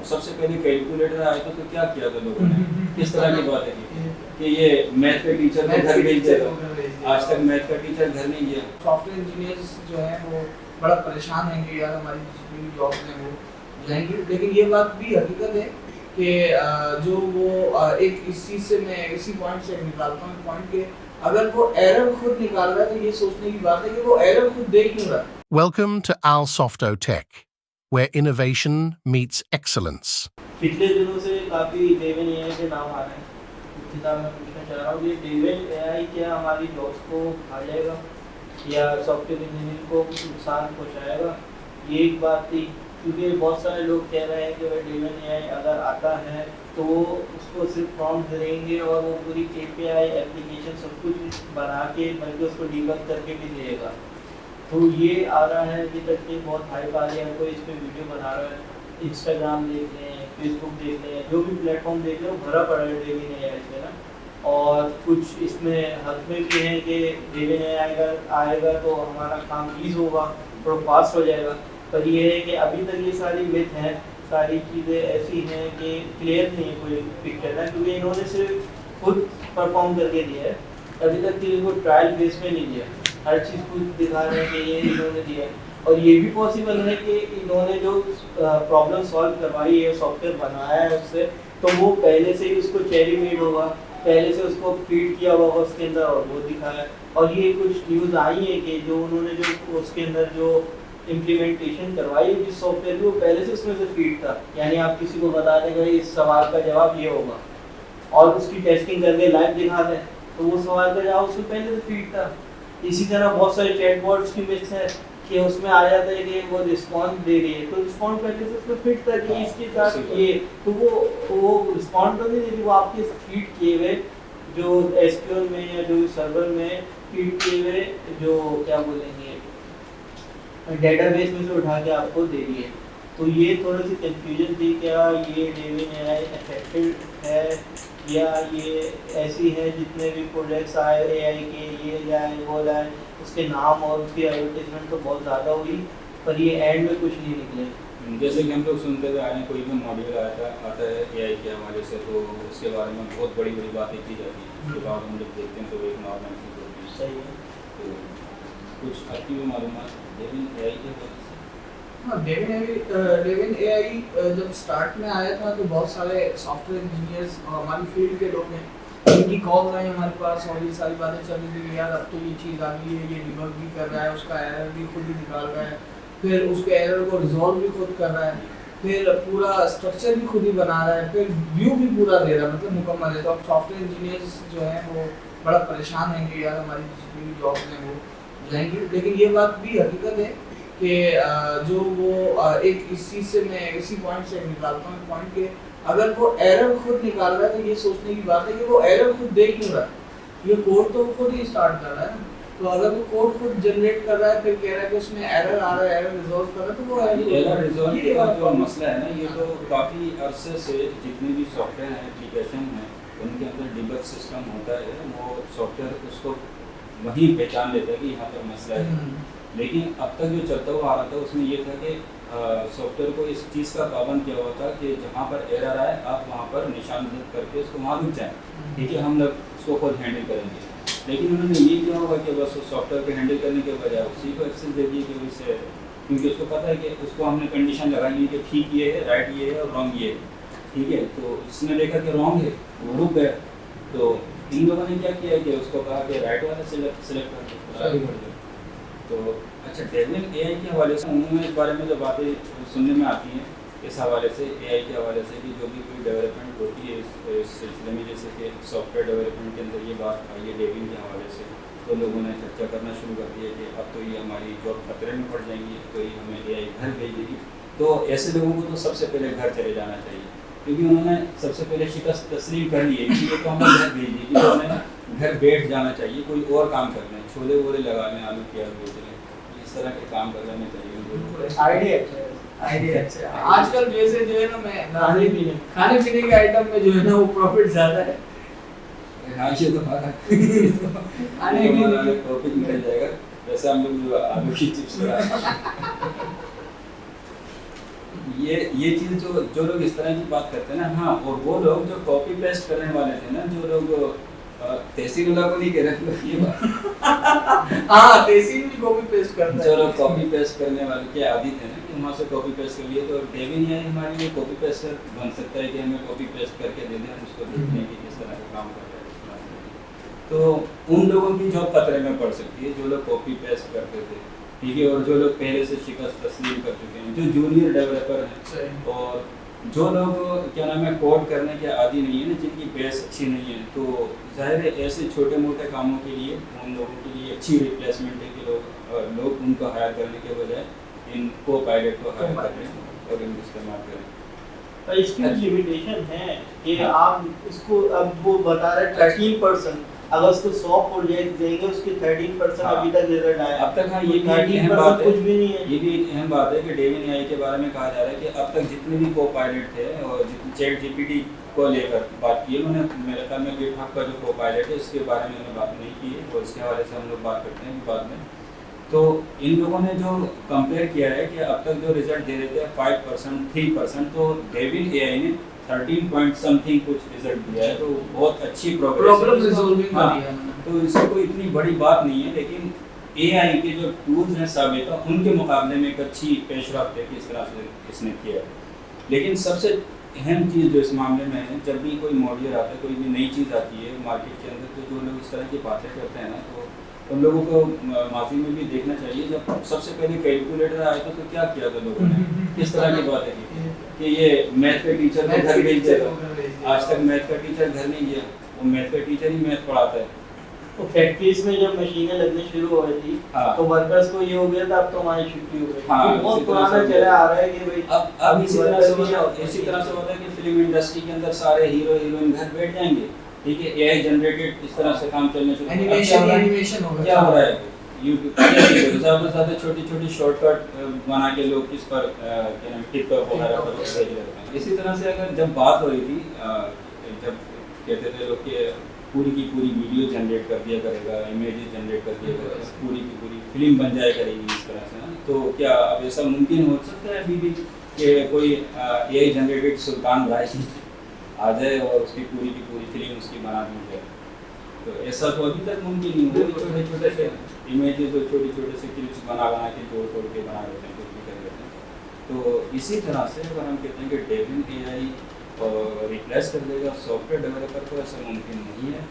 सबसे पहले कैलकुलेटर आया था तो क्या किया था लोगों ने, किस तरह की बात है कि ये मैथ के टीचर को घर भेज देगा। आज तक मैथ का टीचर घर नहीं गया। सॉफ्टवेयर इंजीनियर्स जो हैं वो बड़ा परेशान हैं कि यार हमारी जितनी भी जॉब्स हैं वो जाएंगी, लेकिन ये बात भी हकीकत है कि जो वो एक इस चीज़ से मैं इसी पॉइंट से निकालता हूँ पॉइंट के अगर वो एरर खुद निकाल रहा है तो ये सोचने की बात है कि वो एरर खुद दे क्यों रहा है। Welcome to Al Softo Tech, where innovation meets excellence. पिछले दिनों से काफ़ी डेविन एआई के नाम आ रहे हैं। सीधा मैं पूछना चाह रहा हूँ ये डेविन एआई क्या हमारी जॉब्स को खा जाएगा या सॉफ्टवेयर इंजीनियरिंग को नुकसान पहुँचाएगा? ये एक बात थी, क्योंकि बहुत सारे लोग कह रहे हैं कि वह डेविन एआई अगर आता है तो वो उसको सिर्फ प्रॉम्प्ट देंगे और वो पूरी एपीआई एप्लीकेशन सब कुछ बना के बल्कि उसको डीबग करके भी देगा। तो ये आ रहा है अभी तक कि बहुत हाइप आ रही है, कोई इस पर वीडियो बना रहा है। इंस्टाग्राम देख लें, फेसबुक देख लें, जो भी प्लेटफॉर्म देख लें वो भरा पड़ा है डेविन एआई से ना। और कुछ इसमें हद में भी हैं कि डेविन एआई आएगा तो हमारा काम ईज होगा, थोड़ा फास्ट हो जाएगा। पर ये है कि अभी तक ये सारी मिथ हैं, सारी चीज़ें ऐसी हैं कि क्लियर नहीं है कोई पिक्चर ना, क्योंकि इन्होंने सिर्फ खुद परफॉर्म करके दिया है, अभी तक किसी को ट्रायल बेस पे नहीं दिया। हर चीज़ खुद दिखा रहे हैं कि ये इन्होंने दिया है। और ये भी पॉसिबल है कि इन्होंने जो प्रॉब्लम सॉल्व करवाई है, सॉफ्टवेयर बनाया है उससे, तो वो पहले से ही उसको चेरी मेड होगा, पहले से उसको फीड किया होगा उसके अंदर और वो दिखाया। और ये कुछ न्यूज़ आई है कि जो उन्होंने जो उसके अंदर जो इम्प्लीमेंटेशन करवाई है जिस सॉफ्टवेयर की, वो पहले से उसमें से फीड था। यानी आप किसी को बता दें कि इस सवाल का जवाब ये होगा और उसकी टेस्टिंग करके लाइव दिखा दें तो वो सवाल का जवाब उसमें पहले से फीड था। इसी तरह बहुत सारे चैटबॉट्स की मिक्स है कि उसमें आ जाता है कि वो रिस्पॉन्स दे रही है तो रिस्पॉन्स पहले से उसमें फिट था कि इसके साथ ये, तो वो रिस्पॉन्स तो नहीं दे रही, वो आपके फीड किए हुए जो एसक्यूएल में या जो सर्वर में फीड किए हुए जो क्या बोलेंगे डेटाबेस में से उठा के आपको दे रही है। तो ये थोड़ी सी कंफ्यूजन थी, क्या ये डेविन एआई इफेक्टिव है या ये ऐसी है जितने भी प्रोजेक्ट्स आए एआई के, ये जाए वो जाए, उसके नाम और उसकी एडवर्टाइजमेंट तो बहुत ज़्यादा हुई पर ये एंड में कुछ नहीं निकले। जैसे कि हम लोग सुनते हुए आए हैं, कोई भी मॉड्यूल आता है एआई के हवाले से तो उसके बारे में बहुत बड़ी बड़ी बातें की जाती हैं, उसके बाद हम जब देखते हैं तो एक नॉर्मल चीज़ होती है। सही है। तो कुछ आपकी भी मालूमात डेविन एआई के बारे में? हाँ, डेविन एआई जब स्टार्ट में आया था तो बहुत सारे सॉफ्टवेयर इंजीनियर्स हमारी फील्ड के लोग हैं, इनकी कॉल्स आई हमारे पास और ये सारी बातें चल रही थी कि यार अब तो ये चीज़ आ गई है, ये डिबग भी कर रहा है, उसका एरर भी खुद ही निकाल रहा है, फिर उसके एरर को रिजॉल्व भी खुद कर रहा है, फिर पूरा स्ट्रक्चर भी खुद ही बना रहा है, फिर व्यू भी पूरा दे रहा है, मतलब मुकम्मल है। तो अब सॉफ्टवेयर इंजीनियर्स जो हैं वो बड़ा परेशान हैं कि यार हमारी जितनी भी जॉब्स हैं वो जाएंगी, लेकिन ये बात भी हकीकत है कि जो वो एक इस चीज़ से मैं इसी पॉइंट से निकालता हूँ पॉइंट के अगर वो एरर खुद निकाल रहा है तो ये सोचने की बात है कि वो एरर खुद दे क्यों रहा है। ये कोड तो खुद ही स्टार्ट कर रहा है ना, तो अगर वो कोड खुद जनरेट कर रहा है फिर कह रहा है कि उसमें एरर आ रहा है, एरर रिजॉल्व कर रहा है, तो वो एरर रिजॉल्व का जो मसला है ना, ये तो काफ़ी अरसे से जितने भी सॉफ्टवेयर हैं, एप्लीकेशन हैं, उनके अंदर डिबग सिस्टम होता है, वो सॉफ्टवेयर उसको वही पहचान लेता है कि यहाँ पर मसला है। लेकिन अब तक जो चलता हुआ आ रहा था उसमें ये था कि सॉफ्टवेयर को इस चीज़ का पाबंद किया हुआ था कि जहाँ पर एरर आए आप वहाँ पर निशान करके उसको वहाँ रुक जाएँ, ठीक है, हम लोग उसको खुद हैंडल करेंगे। लेकिन उन्होंने ये किया होगा कि बस उस सॉफ्टवेयर को हैंडल करने के बजाय उसी को एक्सेस दे दिए कि उससे, क्योंकि उसको पता है कि उसको हमने कंडीशन लगाई है कि ठीक ये है, राइट ये है और रॉन्ग ये है, ठीक है। तो इसने देखा कि रॉन्ग है, वो रुक गया। तो इन लोगों ने क्या किया कि उसको कहा कि राइट वाला सिलेक्ट कर दो। तो अच्छा, डेविन एआई के हवाले से उन्होंने इस बारे में जो बातें सुनने में आती हैं इस हवाले से, एआई के हवाले से कि जो भी कोई डेवलपमेंट होती है इस सिलसिले में, जैसे कि सॉफ्टवेयर डेवलपमेंट के अंदर ये बात आई है डेविन के हवाले से, तो लोगों ने चर्चा करना शुरू कर दिया कि अब तो ये हमारी जॉब खतरे में पड़ जाएंगी, तो ये हमें एआई घर भेज देगी। तो ऐसे लोगों को तो सबसे पहले घर चले जाना चाहिए, क्योंकि उन्होंने सबसे पहले शिकस्त तस्लीम कर ली है कि ये तो हमें घर भेज देगी, तो हमें घर बैठ जाना चाहिए, कोई और काम कर लें, छोले वोले लगा लें, आलू प्याज बेच लें, इस तरह के काम कर लेने चाहिए। आइडिया अच्छा है। आजकल जैसे जो है ना मैं खाने पीने के आइटम में जो है ना वो प्रॉफिट ज़्यादा है। हाँ, ये तो हमारा प्रॉफिट निकल जाएगा। वैसे हम लोग जो आलू की चिप्स ये चीज़ जो लोग इस तरह की बात करते हैं ना, हाँ, और वो लोग जो कॉपी पेस्ट करने वाले थे ना, जो लोग तहसीलुल्लाह को नहीं कह रहे लोग ये बात हाँ, तहसील भी कॉपी पेस्ट करता है। जो लोग कॉपी पेस्ट करने वाले के आदी थे ना कि वहाँ से कॉपी पेस्ट कर लिए, तो डेविन एआई हमारे लिए कॉपी पेस्ट बन सकता है कि हमें कॉपी पेस्ट करके दे दें, हम उसको देखने की किस तरह का काम कर रहे हैं इस तरह से। तो उन लोगों की जॉब खतरे में पड़ सकती है जो लोग कॉपी पेस्ट करते थे, ठीक है, और जो लोग पहले से शिकस्त तस्लीम कर चुके हैं, जो जूनियर डेवलपर हैं, और जो लोग क्या नाम है कोड करने के आदी नहीं है ना, जिनकी बेस अच्छी नहीं है, तो जाहिर है ऐसे छोटे मोटे कामों के लिए उन लोगों के लिए अच्छी रिप्लेसमेंट है कि लोग उनको हायर करने के बजाय इन को पायलट को हायर करें और इनको इस्तेमाल करें। पर इसकी लिमिटेशन है कि आप इसको, अब वो बता रहे 13%, अगर उसको 100 प्रोजेक्ट देंगे उसके 13% हाँ। अभी तक रिजल्ट आया अब तक हाँ, ये भी एक 13% अहम बात है, कुछ भी नहीं है। ये भी एक अहम बात है कि डेविन एआई के बारे में कहा जा रहा है कि अब तक जितने भी को पायलट थे और जितने चैट जीपीटी को लेकर बात की है, उन्होंने मेरे ख्याल में गिटहब का जो को पायलट है इसके बारे में उन्होंने बात नहीं की है, और इसके हवाले से हम लोग बात करते हैं बाद में। तो इन लोगों ने जो कंपेयर किया है कि अब तक जो रिजल्ट दे रहे थे 5%, 3%, तो डेविन एआई ने 13 पॉइंट समथिंग कुछ रिजल्ट दिया है, तो बहुत अच्छी प्रॉब्लम रिजॉल्विंग हाँ, करी है उन्होंने। तो इससे कोई इतनी बड़ी बात नहीं है, लेकिन एआई के जो टूल्स हैं साबिता, उनके मुकाबले में एक अच्छी पेशरफ्त है कि इस तरह से इसने किया है। लेकिन सबसे अहम चीज़ जो इस मामले में है, जब भी कोई मॉड्यूल आता है, कोई भी नई चीज़ आती है मार्केट के अंदर, तो जो लोग इस तरह की बातें करते हैं ना, तो उन लोगों को माजी में भी देखना चाहिए। जब सबसे पहले कैलकुलेटर आया था तो क्या किया था लोगों ने, किस तरह की बातें की कि ये मैथ के टीचर को घर भेज देगा। आज तक मैथ का टीचर घर नहीं गया, वो मैथ का टीचर ही मैथ पढ़ाता है। तो फैक्ट्रीज में जब मशीनें लगनी शुरू हो गई थी, हाँ। तो वर्कर्स को ये हो गया था अब तो हमारी छुट्टी हो गई। हाँ, तो बहुत इसी तरह पुराना से चला आ रहा है कि भाई अब इसी तरह से workers होता है, इसी तरह से होता है कि फिल्म इंडस्ट्री के अंदर सारे हीरो हीरोइन घर बैठ जाएंगे, ठीक है, एआई जनरेटेड इस तरह से काम चलने शुरू एनिमेशन होगा। क्या हो रहा है यूट्यूब ज़्यादा से ज़्यादा छोटी छोटी शॉर्टकट बना के लोग इस पर क्या नाम टिकटॉक वगैरह पर भेज रहे हैं। इसी तरह से अगर जब बात हो रही थी, जब कहते थे लोग कि पूरी की पूरी वीडियो जनरेट कर दिया करेगा, इमेजेस जनरेट कर दिया करेगा, पूरी की पूरी फिल्म बन जाया करेगी इस तरह से ना, तो क्या अब ऐसा मुमकिन हो सकता है अभी भी कि कोई एआई जनरेटेड सुल्तान राय आ जाए और उसकी पूरी की पूरी फिल्म उसकी बना दी जाए? तो ऐसा तो अभी तक मुमकिन नहीं हुआ। छोटे छोटे से इमेजेस और छोटे छोटे से क्लिप्स बना के जोड़ तोड़ के बना लेते हैं, कुछ भी कर लेते हैं। तो इसी तरह से अगर हम कहते हैं कि डेविन एआई रिप्लेस कर देगा सॉफ्टवेयर डेवलपर को, ऐसा मुमकिन नहीं है।